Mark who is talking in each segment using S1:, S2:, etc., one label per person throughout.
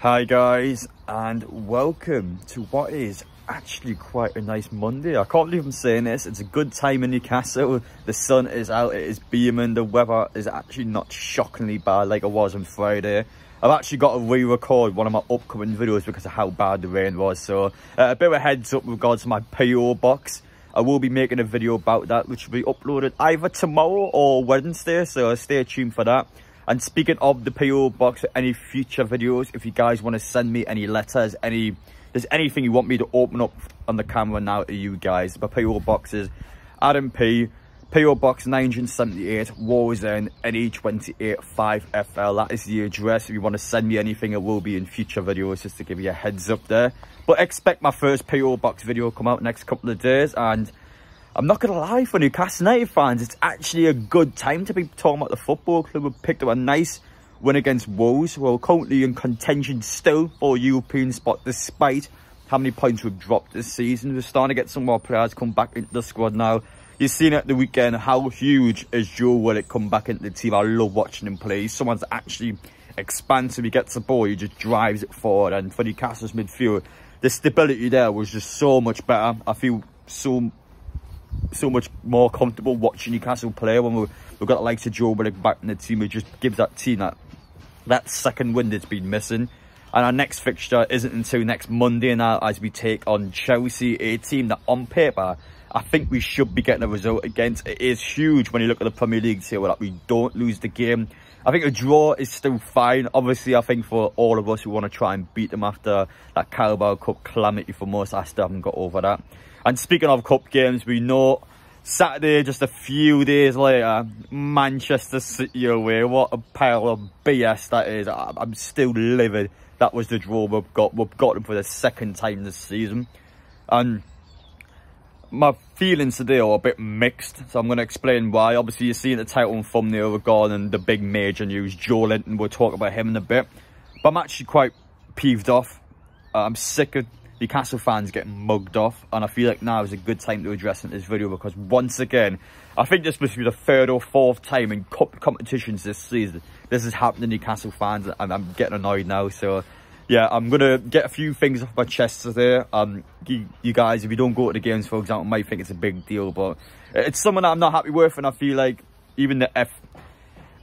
S1: Hi guys, and welcome to what is actually quite a nice Monday. I can't believe I'm saying this. It's a good time in Newcastle. The sun is out, it is beaming. The weather is actually not shockingly bad like it was on Friday. I've actually got to re-record one of my upcoming videos because of how bad the rain was. So a bit of a heads up with regards to my PO box. I will be making a video about that, which will be uploaded either tomorrow or Wednesday, so stay tuned for that. And speaking of the PO box, for any future videos, if you guys want to send me any letters, there's anything you want me to open up on the camera now to you guys, my PO box is Adam P, PO Box 978, Wallsend, NE28 5FL. That is the address. If you want to send me anything, it will be in future videos, just to give you a heads up there. But expect my first PO box video come out next couple of days, and I'm not going to lie, for Newcastle United fans, it's actually a good time to be talking about the football club. We've picked up a nice win against Wolves. We're currently in contention still for a European spot, despite how many points we've dropped this season. We're starting to get some more players come back into the squad now. You've seen at the weekend how huge is Joelinton come back into the team. I love watching him play. Someone's actually expansive. He gets the ball, he just drives it forward. And for Newcastle's midfield, the stability there was just so much better. I feel so much more comfortable watching Newcastle play when we've got the likes of Joelinton back in the team. It just gives that team that second wind it's been missing. And our next fixture isn't until next Monday now, as we take on Chelsea, a team that on paper I think we should be getting a result against. It is huge when you look at the Premier League table that we don't lose the game. I think a draw is still fine. Obviously, I think for all of us who want to try and beat them after that Carabao Cup calamity for most, I still haven't got over that. And speaking of cup games, we know Saturday, just a few days later, Manchester City away. What a pile of BS that is. I'm still livid. That was the draw we've got. We've got them for the second time this season. And my feelings today are a bit mixed, so I'm going to explain why. Obviously, you're seeing the title and thumbnail regarding the big major news, Joelinton. We'll talk about him in a bit. But I'm actually quite peeved off. I'm sick of Newcastle fans getting mugged off, and I feel like now is a good time to address in this video, because once again, I think this must be the third or fourth time in cup competitions this season this has happened to Newcastle fans, and I'm getting annoyed now. So yeah, I'm gonna get a few things off my chest today. You guys, if you don't go to the games, for example, might think it's a big deal, but it's something that I'm not happy with, and I feel like even the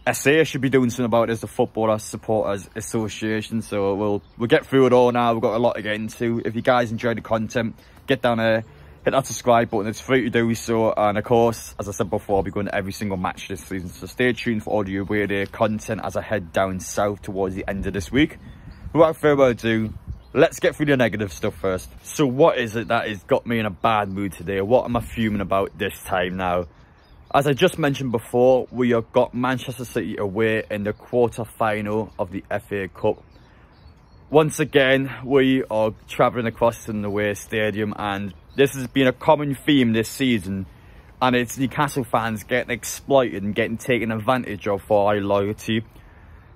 S1: FSA should be doing something about it as the Footballer Supporters Association. So we'll get through it all now. We've got a lot to get into. If you guys enjoy the content, get down there, hit that subscribe button. It's free to do so. And of course, as I said before, I'll be going to every single match this season, so stay tuned for all the away day content as I head down south towards the end of this week. Without further ado, let's get through the negative stuff first. So what is it that has got me in a bad mood today? What am I fuming about this time now? As I just mentioned before, we have got Manchester City away in the quarter-final of the FA Cup. Once again, we are travelling across in the away stadium, and this has been a common theme this season, and it's Newcastle fans getting exploited and getting taken advantage of for our loyalty.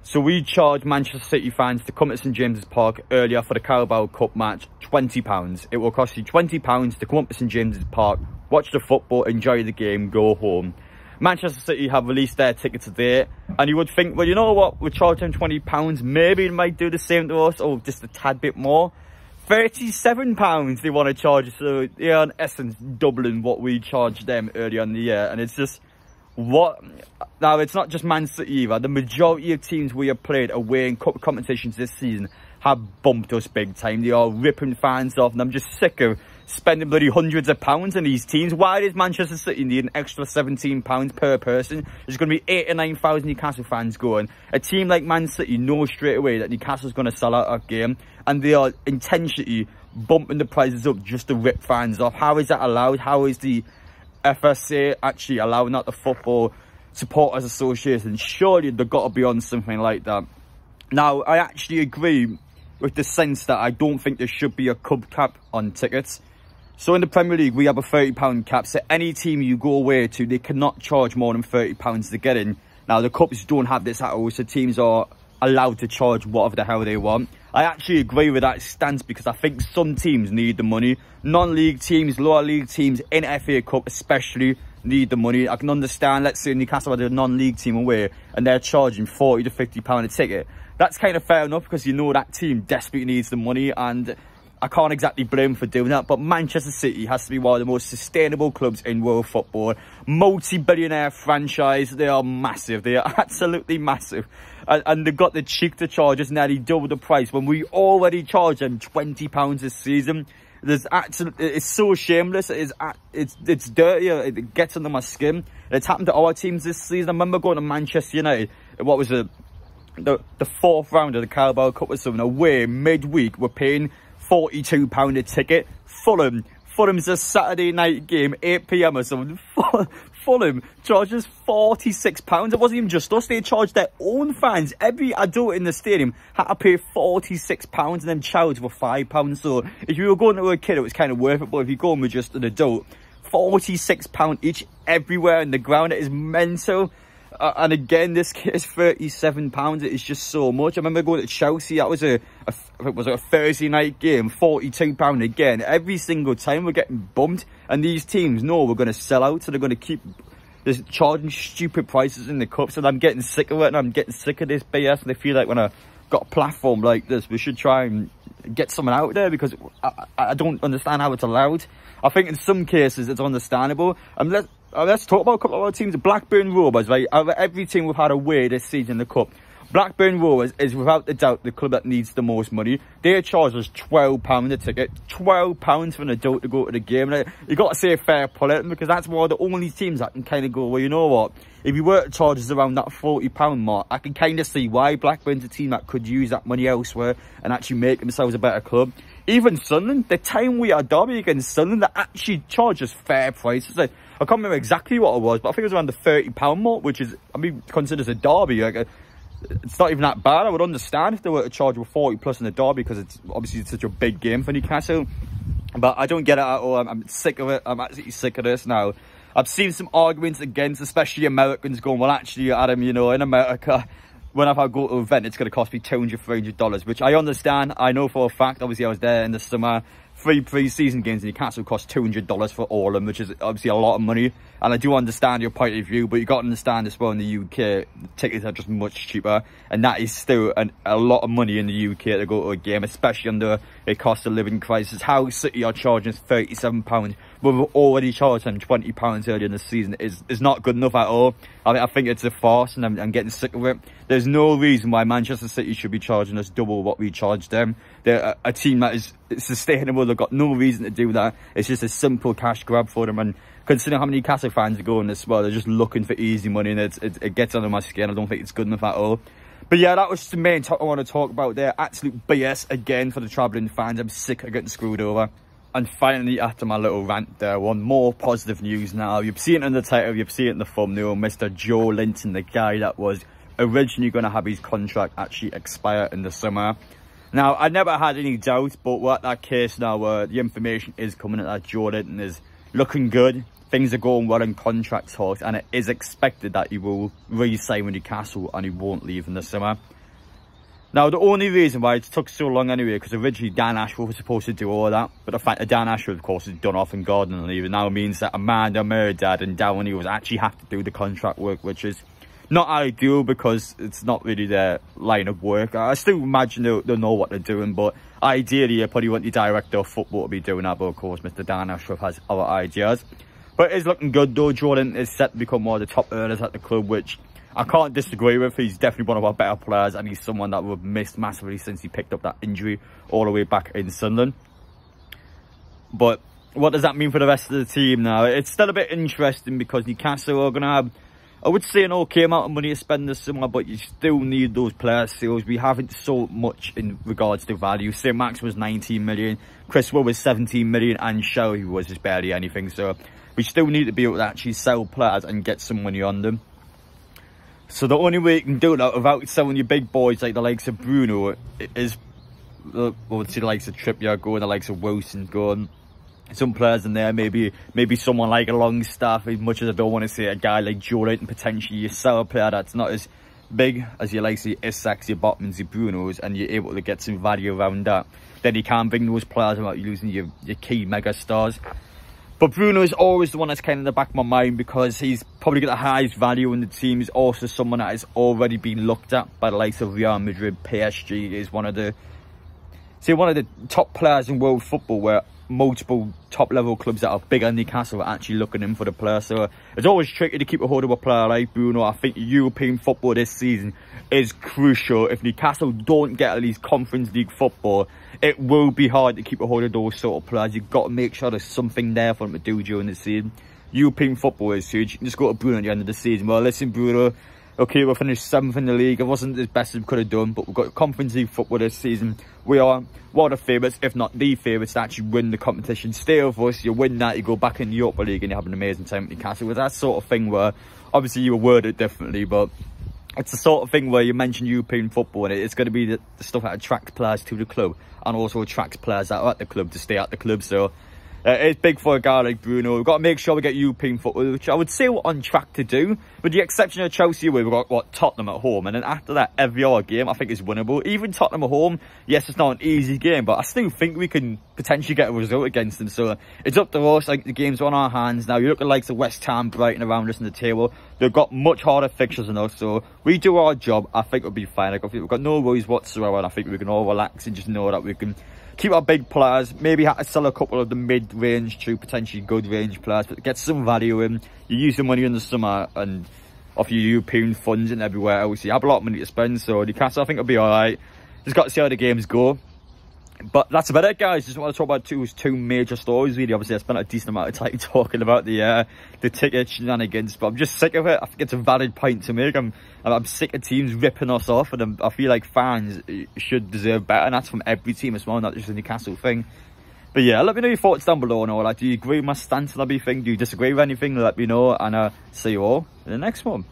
S1: So we charged Manchester City fans to come to St James's Park earlier for the Carabao Cup match, £20. It will cost you £20 to come up to St James's Park, watch the football, enjoy the game, go home. Manchester City have released their ticket today, and you would think, well, you know what, we charge them £20, maybe they might do the same to us, or just a tad bit more. £37 they want to charge, so they are in essence doubling what we charged them earlier in the year. And it's just, what? Now, it's not just Man City either. The majority of teams we have played away in cup competitions this season have bumped us big time. They are ripping fans off, and I'm just sick of spending bloody hundreds of pounds on these teams. Why does Manchester City need an extra £17 per person? There's going to be 8,000 or 9,000 Newcastle fans going. A team like Man City knows straight away that Newcastle's going to sell out our game, and they are intentionally bumping the prices up just to rip fans off. How is that allowed? How is the FSA actually allowing that, the Football Supporters Association? Surely they've got to be on something like that. Now, I actually agree with the sense that I don't think there should be a club cap on tickets. So in the Premier League, we have a £30 cap. So any team you go away to, they cannot charge more than £30 to get in. Now, the Cups don't have this at all, so teams are allowed to charge whatever the hell they want. I actually agree with that stance, because I think some teams need the money. Non-league teams, lower league teams, in FA Cup especially, need the money. I can understand, let's say Newcastle had a non-league team away and they're charging £40 to £50 a ticket. that's kind of fair enough, because you know that team desperately needs the money, and I can't exactly blame them for doing that. But Manchester City has to be one of the most sustainable clubs in world football. Multi-billionaire franchise. They are massive. They are absolutely massive. And they've got the cheek to charge us nearly double the price when we already charge them £20 this season. It's so shameless. It's dirty. It gets under my skin. It's happened to our teams this season. I remember going to Manchester United. What was it? The fourth round of the Carabao Cup or something. Away midweek, we're paying £42 a ticket. Fulham's a Saturday night game, 8 PM or something. Fulham charges £46. It wasn't even just us. They charged their own fans. Every adult in the stadium had to pay £46 and then charge for £5. So if you were going to a kid, it was kind of worth it. But if you're going with just an adult, £46 each everywhere in the ground. It is mental. And again, this kit is £37. It is just so much. I remember going to Chelsea. That was a Thursday night game, £42 again. Every single time we're getting bumped, and these teams know we're going to sell out, so they're going to keep just charging stupid prices in the cups. And I'm getting sick of it, and I'm getting sick of this BS. And I feel like when I got a platform like this, we should try and get someone out there, because I don't understand how it's allowed. I think in some cases it's understandable. And let's talk about a couple of our teams. Blackburn Rovers, right? Out of every team we've had away this season in the cup, Blackburn Rovers is without a doubt the club that needs the most money. They charge us £12 a ticket. £12 for an adult to go to the game. Like, you got to say fair play to them, because that's one of the only teams that can kind of go, well, you know what? If you were to charge us around that £40 mark, I can kind of see why Blackburn's a team that could use that money elsewhere and actually make themselves a better club. Even Sunderland, the time we had Derby against Sunderland, that actually charged us fair prices. Like, I can't remember exactly what it was, but I think it was around the £30 mark, which is, I mean, considered as a derby. Like, it's not even that bad. I would understand if they were to charge with 40 plus in the derby, because it's obviously such a big game for Newcastle. But I don't get it at all. I'm sick of it. I'm absolutely sick of this now. I've seen some arguments against, especially Americans, going, well, actually, Adam, you know, in America, whenever I go to an event, it's going to cost me $200, $300, which I understand. I know for a fact. Obviously, I was there in the summer. 3 pre-season games in Newcastle cost $200 for all of them, which is obviously a lot of money. And I do understand your point of view, but you got to understand as well, in the UK, the tickets are just much cheaper, and that is still a lot of money in the UK to go to a game, especially under a cost of living crisis. How City are charging us £37, but we've already charged them £20 earlier in the season, is not good enough at all. I think it's a farce, and I'm getting sick of it. There's no reason why Manchester City should be charging us double what we charge them. They're a team that is sustainable. They've got no reason to do that. It's just a simple cash grab for them. And considering how many Newcastle fans are going as well, they're just looking for easy money, and it gets under my skin. I don't think it's good enough at all. But yeah, that was the main topic I want to talk about there. Absolute BS again for the travelling fans. I'm sick of getting screwed over. And finally, after my little rant there, one more positive news now. You've seen it in the title, you've seen it in the thumbnail. Mr. Joelinton, the guy that was originally going to have his contract actually expire in the summer. Now, I never had any doubts, but we're at that case now where the information is coming that Joelinton is looking good. Things are going well in contract talks, and it is expected that he will re-sign with Newcastle and he won't leave in the summer. Now, the only reason why it took so long anyway, because originally Dan Ashworth was supposed to do all that, but the fact that Dan Ashworth, of course, is done off in gardening leave, it now means that Amanda, Murdad and Downey will actually have to do the contract work, which is not ideal because it's not really their line of work. I still imagine they'll know what they're doing, but ideally, you probably want the director of football to be doing that, but of course, Mr. Dan Ashworth has other ideas. But it is looking good, though. Jordan is set to become one of the top earners at the club, which I can't disagree with. He's definitely one of our better players, and he's someone that we've missed massively since he picked up that injury all the way back in Sunderland. But what does that mean for the rest of the team now? It's still a bit interesting because Newcastle are going to have, I would say, an okay amount of money to spend this summer, but you still need those player sales. We haven't sold much in regards to value. St. Max was 19 million, Chris Wood was 17 million, and Shelby was just barely anything. So we still need to be able to actually sell players and get some money on them. So the only way you can do that without selling your big boys like the likes of Bruno is, I would say, the likes of Trippier going, the likes of Wilson going. Some players in there, maybe someone like a Longstaff, as much as I don't want to say a guy like Joelinton, potentially you sell a player that's not as big as your likes of your Isaks, your Botmans, your Brunos, and you're able to get some value around that. Then you can bring those players without losing your key mega stars. But Bruno is always the one that's kind of in the back of my mind because he's probably got the highest value in the team. He's also someone that has already been looked at by the likes of Real Madrid. PSG is one of the top players in world football, where multiple top level clubs that are bigger than Newcastle are actually looking in for the player. So it's always tricky to keep a hold of a player like Bruno. I think European football this season is crucial. If Newcastle don't get at least Conference League football, it will be hard to keep a hold of those sort of players. You've got to make sure there's something there for them to do during the season. European football is huge. You can just go to Bruno at the end of the season. Well, listen, Bruno, okay, we'll finish 7th in the league. It wasn't as best as we could have done, but we've got Conference League football this season. We are one of the favourites, if not the favourites, to actually win the competition. Stay with us, you win that, you go back in the Europa League and you have an amazing time at Newcastle. With that sort of thing where, obviously you were worded differently, but it's the sort of thing where you mention European football and it's going to be the stuff that attracts players to the club and also attracts players that are at the club to stay at the club. So it's big for a guy like Bruno. We've got to make sure we get European football, which I would say we're on track to do. With the exception of Chelsea, we've got, what, Tottenham at home. And then after that, every other game, I think, is winnable. Even Tottenham at home, yes, it's not an easy game, but I still think we can potentially get a result against them. So it's up to us. Like, the game's on our hands now. You look at the likes of West Ham, Brighton around us in the table. They've got much harder fixtures than us. So we do our job, I think we'll be fine. Like, we've got no worries whatsoever. And I think we can all relax and just know that we can keep our big players, maybe have to sell a couple of the mid-range to potentially good range players, but get some value in. You use the money in the summer and off your European funds and everywhere else. You have a lot of money to spend, so Newcastle, I think, will be alright. Just got to see how the games go. But that's about it, guys. Just want to talk about two major stories, really. Obviously, I spent a decent amount of time talking about the ticket shenanigans, but I'm just sick of it. I think it's a valid point to make. I'm sick of teams ripping us off, and I feel like fans should deserve better, and that's from every team as well, not just the Newcastle thing. But yeah, let me know your thoughts down below and all that. Do you agree with my stance on everything? Do you disagree with anything? Let me know, and see you all in the next one.